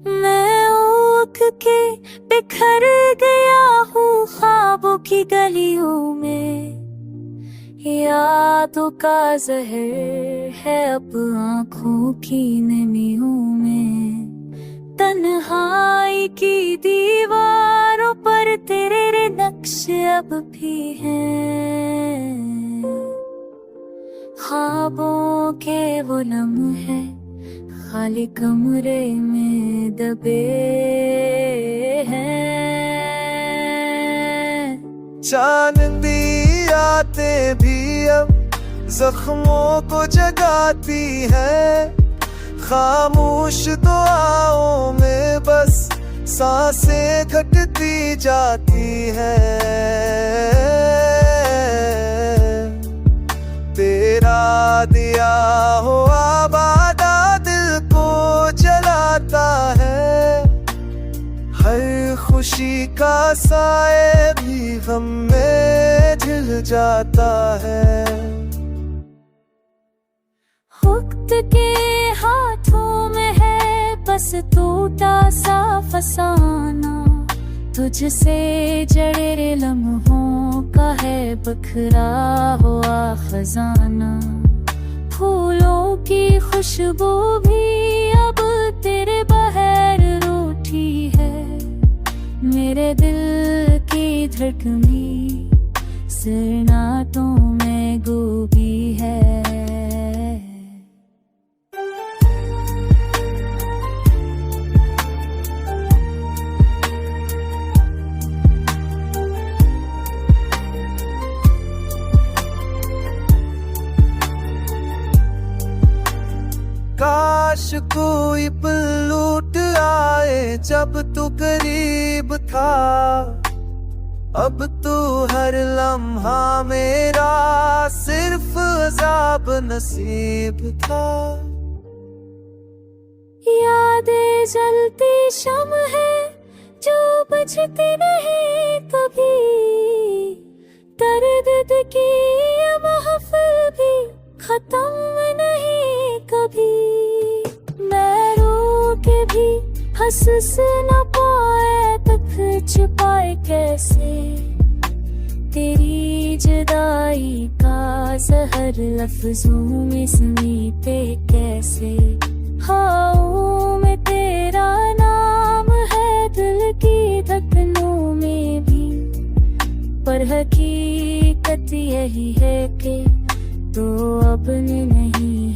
मैं उठ के बिखर गया हूँ ख्वाबों की गलियों में, यादों का जहर है अब आँखों की नमियों में। तन्हाई की दीवारों पर तेरे नक्श अब भी हैं, ख्वाबों के वो लम्हे खाली कमरे में दबे हैं। चांदनी आते भी अब जख्मों को जगाती है, खामोश दुआओं में बस सांसें घटती जाती हैं। तेरा दिया हुआ वादा दिल को जलाता है, हर खुशी का साए भी गम में ढल जाता है। वक्त के हाथों में है बस टूटा सा फसाना, तुझसे जड़े लम्हों का है बखरा हुआ खजाना। फूलों की खुशबू भी अब तेरे बहार रूठी है, मेरे दिल की धड़कनी सन्नाटों में गूंगी है। काश कोई पल लौट आए जब तू करीब था, अब तो हर लम्हा मेरा सिर्फ अज़ाब नसीब था। यादें जलती शम्ह है जो बुझती नहीं कभी, दर्द की ये महफिल भी खत्म नहीं कभी। मैं रो के भी हंस न पाए तक छुपाए कैसे, तेरी जुदाई का जहर लफ्जों में समीटे कैसे। हाँ में तेरा नाम है दिल की धड़कनों में भी, पर हकीकत यही है कि तो अब नहीं